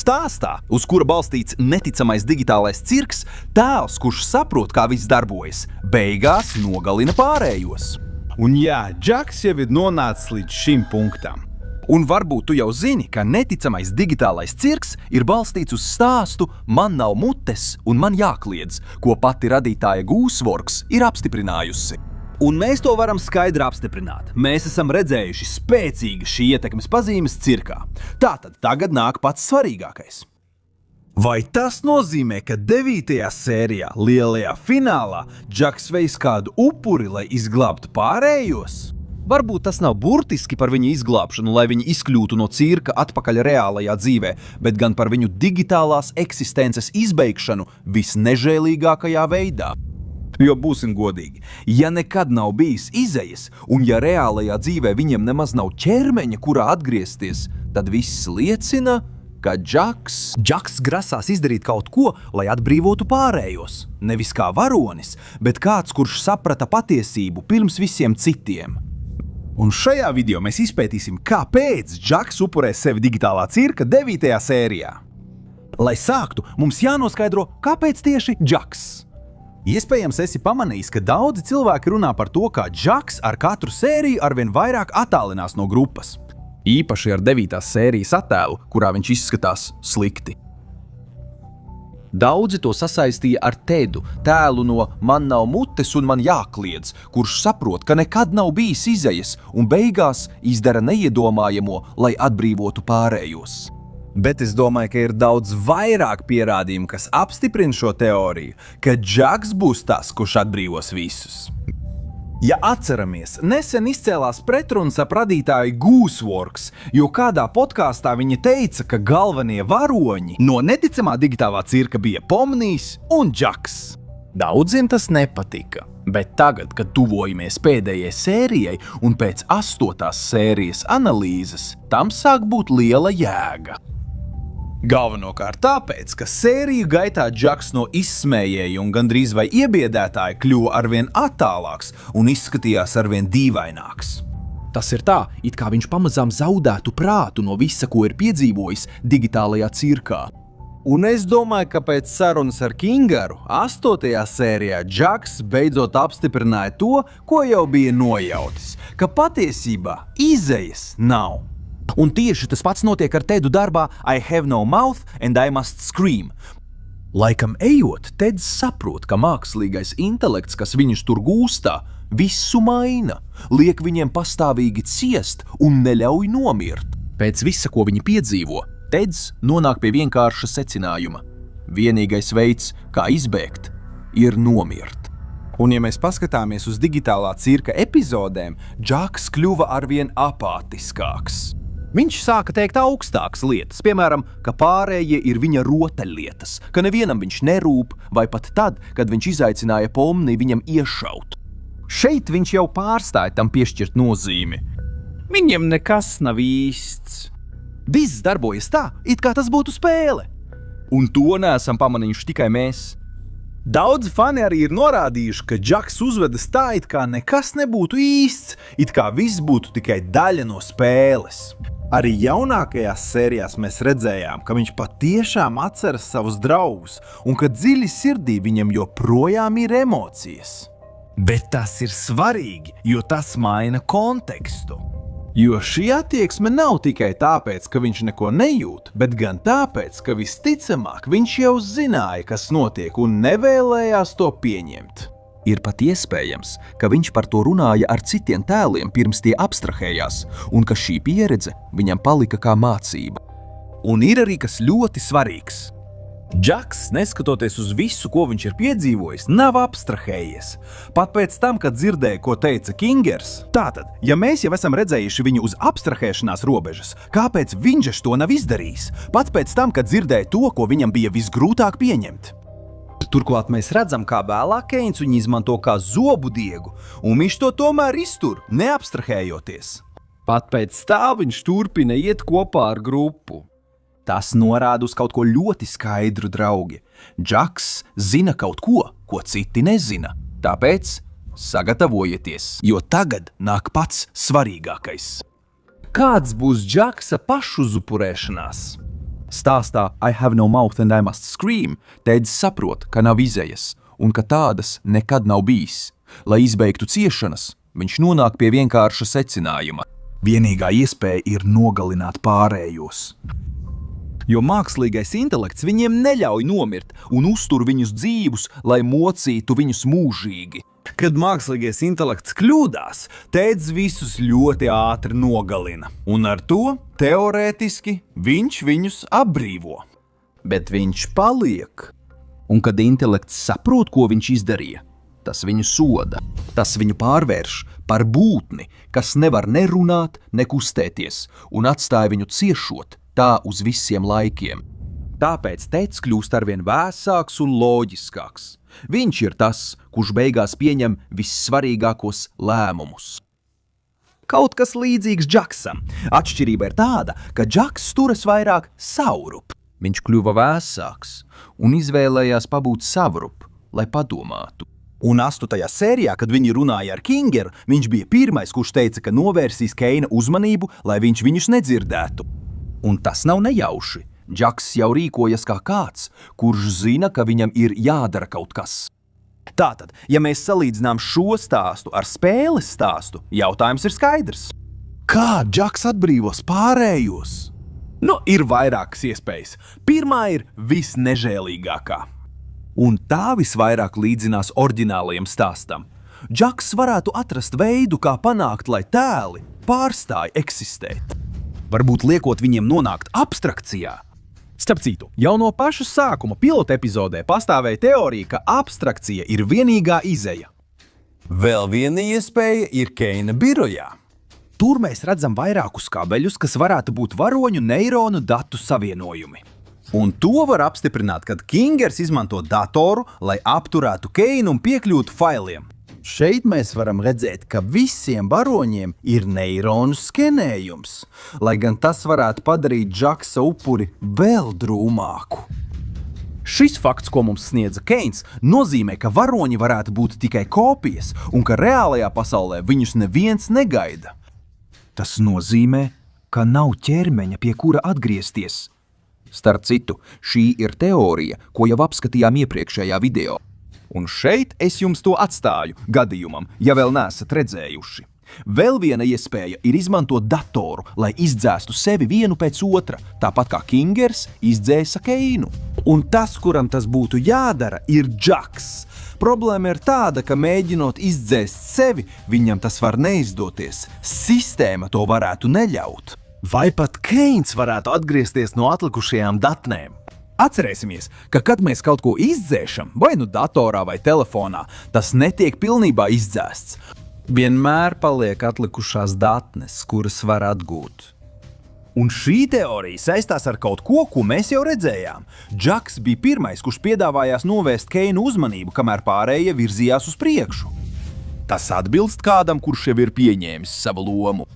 Stāstā, uz kura balstīts neticamais digitālais cirks, tēls, kurš saprot, kā viss darbojas, beigās nogalina pārējos. Un jā, Džaks jau ir nonācis līdz šim punktam. Un varbūt tu jau zini, ka neticamais digitālais cirks ir balstīts uz stāstu Man nav mutes un man jākliedz, ko pati radītāja Gooseworks ir apstiprinājusi. Un mēs to varam skaidri apstiprināt. Mēs esam redzējuši spēcīgas šī ietekmes pazīmes cirkā. Tātad tagad nāk pats svarīgākais. Vai tas nozīmē, ka 9. sērijā, lielajā finālā, Džaks veiks kādu upuri, lai izglābtu pārējos? Varbūt tas nav burtiski par viņu izglābšanu, lai viņi izkļūtu no cirka atpakaļ reālajā dzīvē, bet gan par viņu digitālās eksistences izbeigšanu visnežēlīgākajā veidā. Jo būsim godīgi, ja nekad nav bijis izejas, un ja reālajā dzīvē viņiem nemaz nav ķermeņa, kurā atgriezties, tad viss liecina, ka Džaks grasās izdarīt kaut ko, lai atbrīvotu pārējos. Nevis kā varonis, bet kāds, kurš saprata patiesību pirms visiem citiem. Un šajā video mēs izpētīsim, kāpēc Džaks upurē sevi digitālā cirka 9. sērijā. Lai sāktu, mums jānoskaidro, kāpēc tieši Džaks. Iespējams, esi pamanījis, ka daudzi cilvēki runā par to, kā Džaks ar katru sēriju arvien vairāk attālinās no grupas. Īpaši ar 9. sērijas attēlu, kurā viņš izskatās slikti. Daudzi to sasaistīja ar Tedu, tēlu no Man nav mutes un man jākliedz, kurš saprot, ka nekad nav bijis izejas un beigās izdara neiedomājamo, lai atbrīvotu pārējos. Bet es domāju, ka ir daudz vairāk pierādījumu, kas apstiprina šo teoriju, ka Džaks būs tas, kurš atbrīvos visus. Ja atceramies, nesen izcēlās pretrunas ap radītāju Gooseworks, jo kādā podkāstā viņa teica, ka galvenie varoņi no neticamā digitālā cirka bija Pomnijs un Džaks. Daudziem tas nepatika, bet tagad, kad tuvojamies pēdējai sērijai un pēc 8. sērijas analīzes, tam sāk būt liela jēga. Galvenokārt tāpēc, ka sēriju gaitā Džaks no izsmējēja un gandrīz vai iebiedētāja kļuva arvien attālāks un izskatījās arvien dīvaināks. Tas ir tā, it kā viņš pamazām zaudētu prātu no visa, ko ir piedzīvojis digitālajā cirkā. Un es domāju, ka pēc sarunas ar Kingaru 8. sērijā Džaks beidzot apstiprināja to, ko jau bija nojautis, ka patiesībā izejas nav. Un tieši tas pats notiek ar Tedu darbā I have no mouth and I must scream. Laikam ejot, Teds saprot, ka mākslīgais intelekts, kas viņus tur gūstā, visu maina, liek viņiem pastāvīgi ciest un neļauj nomirt. Pēc visa, ko viņi piedzīvo, Teds nonāk pie vienkārša secinājuma. Vienīgais veids, kā izbēgt, ir nomirt. Un ja mēs paskatāmies uz digitālā cirka epizodēm, Džaks kļuva arvien apātiskāks. Viņš sāka teikt augstākas lietas, piemēram, ka pārējie ir viņa rotaļlietas, ka nevienam viņš nerūp, vai pat tad, kad viņš izaicināja Pomni viņam iešaut. Šeit viņš jau pārstāja tam piešķirt nozīmi. Viņam nekas nav īsts. Viss darbojas tā, it kā tas būtu spēle. Un to neesam pamanījuši tikai mēs. Daudzi fani arī ir norādījuši, ka Džaks uzvedas tā, it kā nekas nebūtu īsts, it kā viss būtu tikai daļa no spēles. Arī jaunākajās sērijās mēs redzējām, ka viņš patiešām atceras savus draugus un ka dziļi sirdī viņam joprojām ir emocijas. Bet tas ir svarīgi, jo tas maina kontekstu. Jo šī attieksme nav tikai tāpēc, ka viņš neko nejūt, bet gan tāpēc, ka visticamāk viņš jau zināja, kas notiek un nevēlējās to pieņemt. Ir pat iespējams, ka viņš par to runāja ar citiem tēliem pirms tie abstrahējās, un ka šī pieredze viņam palika kā mācība. Un ir arī kas ļoti svarīgs. Džaks, neskatoties uz visu, ko viņš ir piedzīvojis, nav abstrahējies. Pat pēc tam, kad dzirdēja, ko teica Kingers, tātad, ja mēs jau esam redzējuši viņu uz abstrahēšanās robežas, kāpēc viņš to nav izdarījis? Pat pēc tam, kad dzirdēja to, ko viņam bija visgrūtāk pieņemt. Turklāt mēs redzam, kā vēlāk Keins viņu izmanto kā zobu diegu, un viņš to tomēr iztur, neabstrahējoties. Pat pēc tā viņš turpina iet kopā ar grupu. Tas norāda uz kaut ko ļoti skaidru, draugi. Džaks zina kaut ko, ko citi nezina. Tāpēc sagatavojieties, jo tagad nāk pats svarīgākais. Kāds būs Džaksa pašuzupurēšanās? Stāstā I have no mouth and I must scream, tēdzis saprot, ka nav izejas un ka tādas nekad nav bijis. Lai izbeigtu ciešanas, viņš nonāk pie vienkārša secinājuma. Vienīgā iespēja ir nogalināt pārējos. Jo mākslīgais intelekts viņiem neļauj nomirt un uztur viņus dzīvus, lai mocītu viņus mūžīgi. Kad mākslīgais intelekts kļūdās, tēdzis visus ļoti ātri nogalina. Un ar to, teorētiski, viņš viņus atbrīvo. Bet viņš paliek. Un kad intelekts saprot, ko viņš izdarīja, tas viņu soda. Tas viņu pārvērš par būtni, kas nevar ne runāt, ne kustēties, un atstāja viņu ciešot tā uz visiem laikiem. Tāpēc tēvs kļūst arvien vēsāks un loģiskāks. Viņš ir tas, kurš beigās pieņem vissvarīgākos lēmumus. Kaut kas līdzīgs Džaksam. Atšķirība ir tāda, ka Džaks turas vairāk saurup. Viņš kļuva vēsāks un izvēlējās pabūt savrup, lai padomātu. Un 8. sērijā, kad viņi runāja ar Kingeru, viņš bija pirmais, kurš teica, ka novērsīs Keina uzmanību, lai viņš viņus nedzirdētu. Un tas nav nejauši. Džaks jau rīkojas kā kāds, kurš zina, ka viņam ir jādara kaut kas. Tātad, ja mēs salīdzinām šo stāstu ar spēles stāstu, jautājums ir skaidrs. Kā Džaks atbrīvos pārējos? Ir vairākas iespējas. Pirmā ir visnežēlīgākā. Un tā visvairāk līdzinās oriģinālajam stāstam. Džaks varētu atrast veidu, kā panākt, lai tēli pārstāj eksistēt. Varbūt liekot viņiem nonākt abstrakcijā. Starp citu, jau no paša sākuma pilota epizodē pastāvēja teorija, ka abstrakcija ir vienīgā izeja. Vēl viena iespēja ir Keina birojā. Tur mēs redzam vairākus kabeļus, kas varētu būt varoņu neironu datu savienojumi. Un to var apstiprināt, kad Kingers izmanto datoru, lai apturētu Keinu un piekļūtu failiem. Šeit mēs varam redzēt, ka visiem varoņiem ir neironu skenējums, lai gan tas varētu padarīt Džaksa upuri vēl drūmāku. Šis fakts, ko mums sniedza Keins, nozīmē, ka varoņi varētu būt tikai kopijas un ka reālajā pasaulē viņus neviens negaida. Tas nozīmē, ka nav ķermeņa, pie kura atgriezties. Starp citu, šī ir teorija, ko jau apskatījām iepriekšējā video. Un šeit es jums to atstāju gadījumam, ja vēl neesat redzējuši. Vēl viena iespēja ir izmantot datoru, lai izdzēstu sevi vienu pēc otra, tāpat kā Kingers izdzēsa Keinu. Un tas, kuram tas būtu jādara, ir Džaks. Problēma ir tāda, ka mēģinot izdzēst sevi, viņam tas var neizdoties. Sistēma to varētu neļaut. Vai pat Keins varētu atgriezties no atlikušajām datnēm? Atcerēsimies, ka kad mēs kaut ko izdzēšam, vai nu datorā vai telefonā, tas netiek pilnībā izdzēsts. Vienmēr paliek atlikušās datnes, kuras var atgūt. Un šī teorija saistās ar kaut ko, ko mēs jau redzējām. Džaks bija pirmais, kurš piedāvājās novērst Keinu uzmanību, kamēr pārējie virzījās uz priekšu. Tas atbilst kādam, kurš jau ir pieņēmis savu lomu.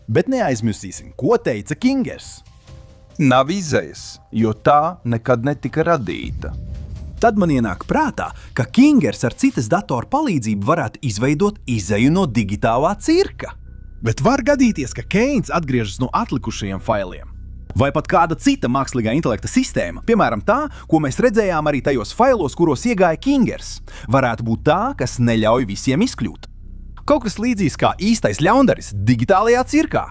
Bet neaizmirsīsim, ko teica Kingers. Nav izejas, jo tā nekad netika radīta. Tad man ienāk prātā, ka Kingers ar citas datoru palīdzību varētu izveidot izeju no digitālā cirka. Bet var gadīties, ka Keins atgriežas no atlikušajiem failiem. Vai pat kāda cita mākslīgā intelekta sistēma, piemēram tā, ko mēs redzējām arī tajos failos, kuros iegāja Kingers, varētu būt tā, kas neļauj visiem izkļūt. Kaut kas līdzīgs kā īstais ļaundaris digitālajā cirkā.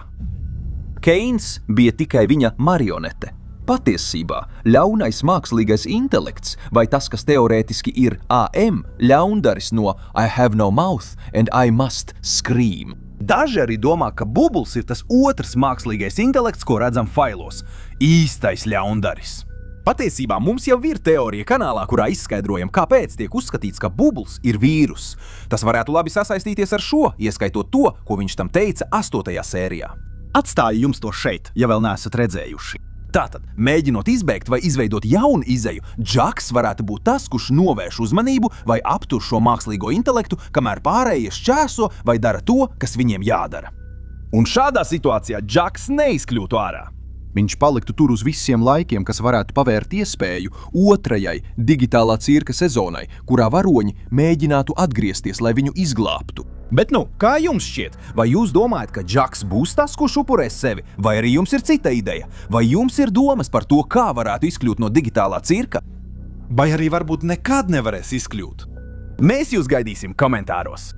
Keins bija tikai viņa marionete. Patiesībā ļaunais mākslīgais intelekts, vai tas, kas teorētiski ir AM, ļaundaris no I have no mouth and I must scream. Daži arī domā, ka Bubbles ir tas otrs mākslīgais intelekts, ko redzam failos – īstais ļaundaris. Patiesībā mums jau ir teorija kanālā, kurā izskaidrojam, kāpēc tiek uzskatīts, ka Bubbles ir vīrus. Tas varētu labi sasaistīties ar šo, ieskaitot to, ko viņš tam teica 8. sērijā. Atstāju jums to šeit, ja vēl neesat redzējuši. Tātad, mēģinot izbeigt vai izveidot jaunu izeju, Džaks varētu būt tas, kurš novērš uzmanību vai aptur šo mākslīgo intelektu, kamēr pārējie šķēso vai dara to, kas viņiem jādara. Un šādā situācijā Džaks neizkļūtu ārā. Viņš paliktu tur uz visiem laikiem, kas varētu pavērt iespēju otrajai digitālā cirka sezonai, kurā varoņi mēģinātu atgriezties, lai viņu izglābtu. Bet kā jums šķiet? Vai jūs domājat, ka Džaks būs tas, kurš upurēs sevi? Vai arī jums ir cita ideja? Vai jums ir domas par to, kā varētu izkļūt no digitālā cirka? Vai arī varbūt nekad nevarēs izkļūt? Mēs jūs gaidīsim komentāros!